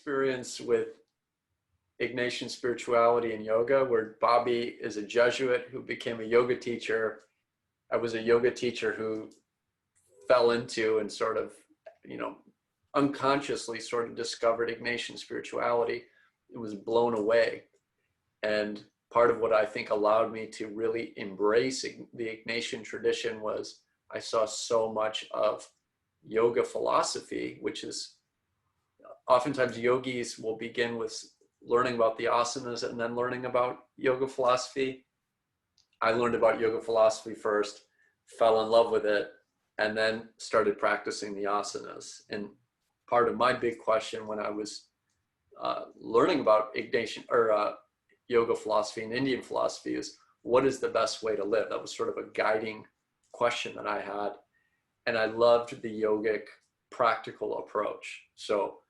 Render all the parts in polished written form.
experience with Ignatian spirituality and yoga, where Bobby is a Jesuit who became a yoga teacher. I was a yoga teacher who fell into and sort of, unconsciously sort of discovered Ignatian spirituality. It was blown away. And part of what I think allowed me to really embrace the Ignatian tradition was I saw so much of yoga philosophy, which is oftentimes yogis will begin with learning about the asanas and then learning about yoga philosophy. I learned about yoga philosophy first, fell in love with it, and then started practicing the asanas. And part of my big question when I was learning about Ignatian or yoga philosophy and Indian philosophy is, what is the best way to live? That was sort of a guiding question that I had. And I loved the yogic practical approach. So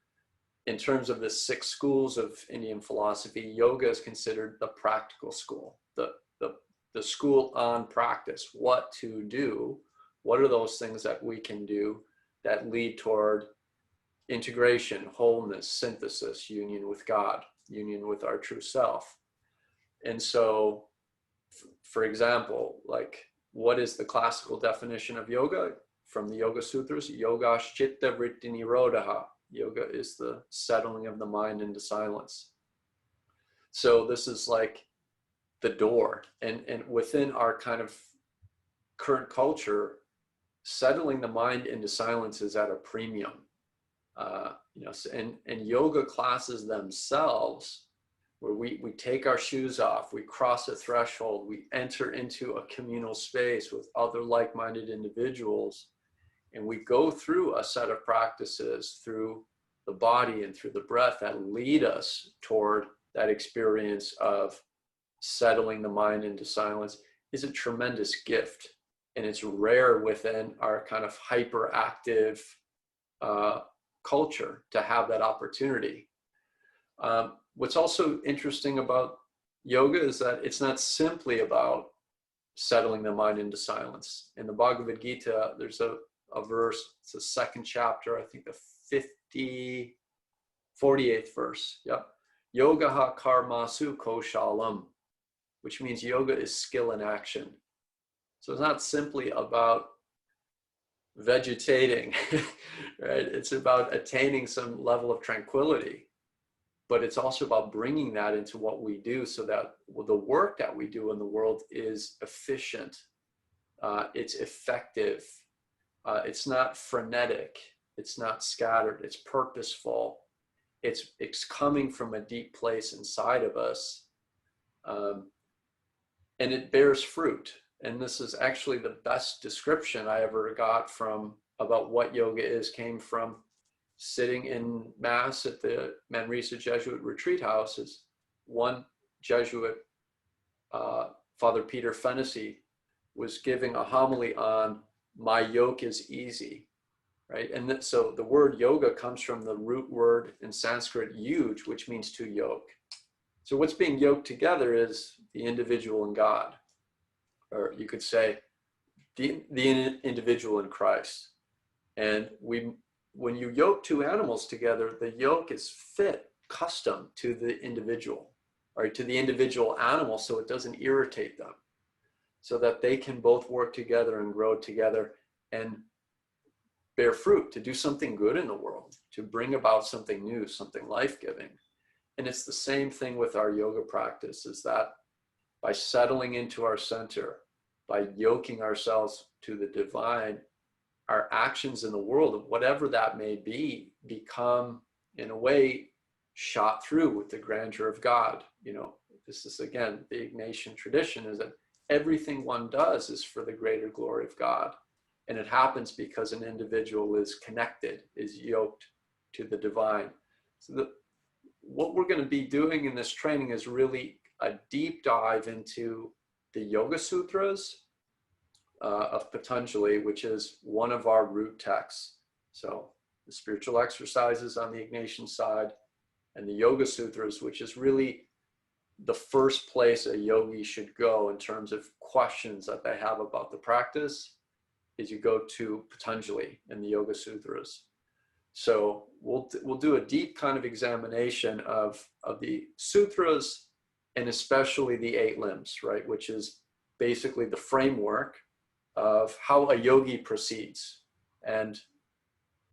in terms of the 6 schools of Indian philosophy, yoga is considered the practical school, the school on practice, what to do. What are those things that we can do that lead toward integration, wholeness, synthesis, union with God, union with our true self? And so, for example, like, what is the classical definition of yoga? From the Yoga Sutras, yogash chitta vritti nirodha. Yoga is the settling of the mind into silence. So this is like the door. And within our kind of current culture, settling the mind into silence is at a premium. And yoga classes themselves, where we take our shoes off, we cross a threshold, we enter into a communal space with other like-minded individuals, and we go through a set of practices through the body and through the breath that lead us toward that experience of settling the mind into silence, is a tremendous gift. And it's rare within our kind of hyperactive culture to have that opportunity. What's also interesting about yoga is that it's not simply about settling the mind into silence. In the Bhagavad Gita, there's a verse, it's the 2nd chapter, I think the 48th verse. Yep. Yogaha karmasu koshalam, which means yoga is skill in action. So it's not simply about vegetating, right? It's about attaining some level of tranquility, but it's also about bringing that into what we do so that the work that we do in the world is efficient, it's effective, it's not frenetic, it's not scattered, it's purposeful, it's coming from a deep place inside of us, and it bears fruit. And this is actually the best description I ever got about what yoga is, came from sitting in Mass at the Manresa Jesuit Retreat House. Is one Jesuit, Father Peter Fennessy, was giving a homily on "My yoke is easy," right? And so the word yoga comes from the root word in Sanskrit yuj, which means to yoke. So what's being yoked together is the individual and God, or you could say the individual in Christ. And when you yoke 2 animals together, the yoke is custom to the individual, or to the individual animal, so it doesn't irritate them, so that they can both work together and grow together and bear fruit, to do something good in the world, to bring about something new, something life-giving. And it's the same thing with our yoga practice, is that by settling into our center, by yoking ourselves to the divine, our actions in the world, whatever that may be, become, in a way, shot through with the grandeur of God. This is, again, the Ignatian tradition, is that everything one does is for the greater glory of God. And it happens because an individual is connected, is yoked to the divine. So what we're going to be doing in this training is really a deep dive into the Yoga Sutras of Patanjali, which is one of our root texts. So the spiritual exercises on the Ignatian side, and the Yoga Sutras, which is really the first place a yogi should go in terms of questions that they have about the practice, is you go to Patanjali and the Yoga Sutras. So we'll do a deep kind of examination of the sutras, and especially the eight limbs, right, which is basically the framework of how a yogi proceeds. And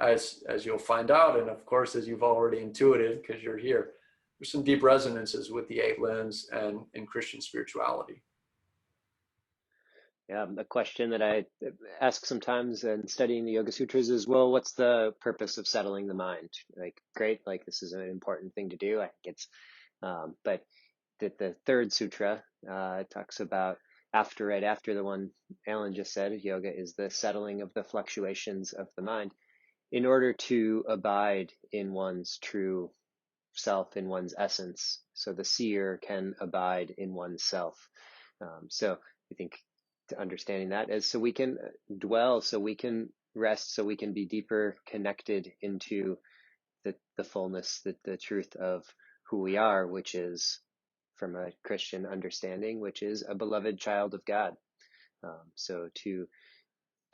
as you'll find out, and of course as you've already intuited because you're here, there's some deep resonances with the eight limbs and in Christian spirituality. Yeah, a question that I ask sometimes in studying the Yoga Sutras is, well, what's the purpose of settling the mind? Like, great, like this is an important thing to do. I think it's, but the third sutra talks about right after the one Alan just said, yoga is the settling of the fluctuations of the mind in order to abide in one's true self, in one's essence. So the seer can abide in oneself. So I think to understanding that is so we can dwell, so we can rest, so we can be deeper connected into the fullness, the truth of who we are, which is, from a Christian understanding, which is a beloved child of God. So to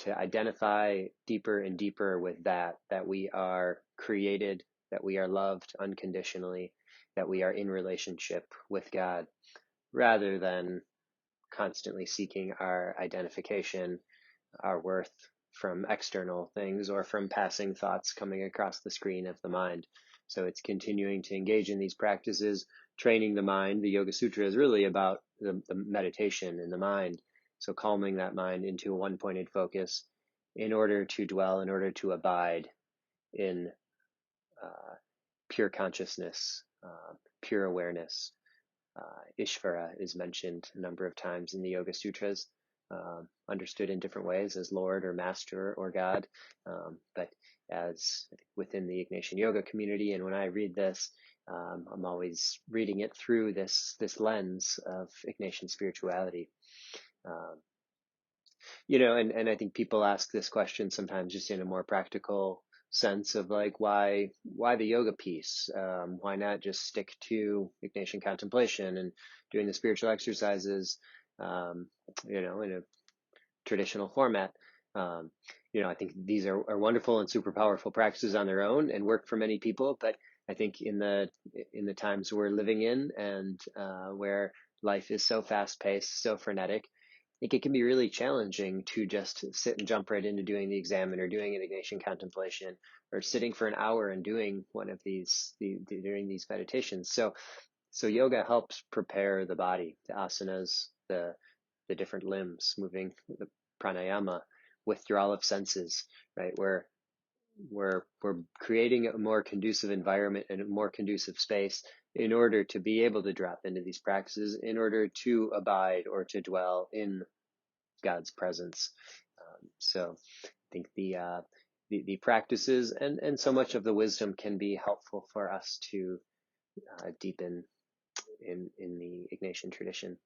identify deeper and deeper with that we are created, that we are loved unconditionally, that we are in relationship with God, rather than constantly seeking our identification, our worth from external things or from passing thoughts coming across the screen of the mind. So it's continuing to engage in these practices, training the mind. The Yoga Sutra is really about the meditation in the mind. So calming that mind into a one-pointed focus in order to dwell, in order to abide in pure consciousness, pure awareness. Ishvara is mentioned a number of times in the Yoga Sutras, understood in different ways as Lord or Master or God, but as within the Ignatian Yoga community. And when I read this, I'm always reading it through this lens of Ignatian spirituality. And I think people ask this question sometimes just in a more practical sense of like, why the yoga piece? Why not just stick to Ignatian contemplation and doing the spiritual exercises, in a traditional format? I think these are wonderful and super powerful practices on their own and work for many people. But I think in the times we're living in, and where life is so fast paced, so frenetic, I think it can be really challenging to just sit and jump right into doing the examen or doing an Ignatian contemplation or sitting for an hour and doing one of these, during these meditations. So yoga helps prepare the body, the asanas, the different limbs, moving the pranayama, withdrawal of senses, right? We're creating a more conducive environment and a more conducive space in order to be able to drop into these practices, in order to abide or to dwell in God's presence. So I think the practices and so much of the wisdom can be helpful for us to deepen in the Ignatian tradition.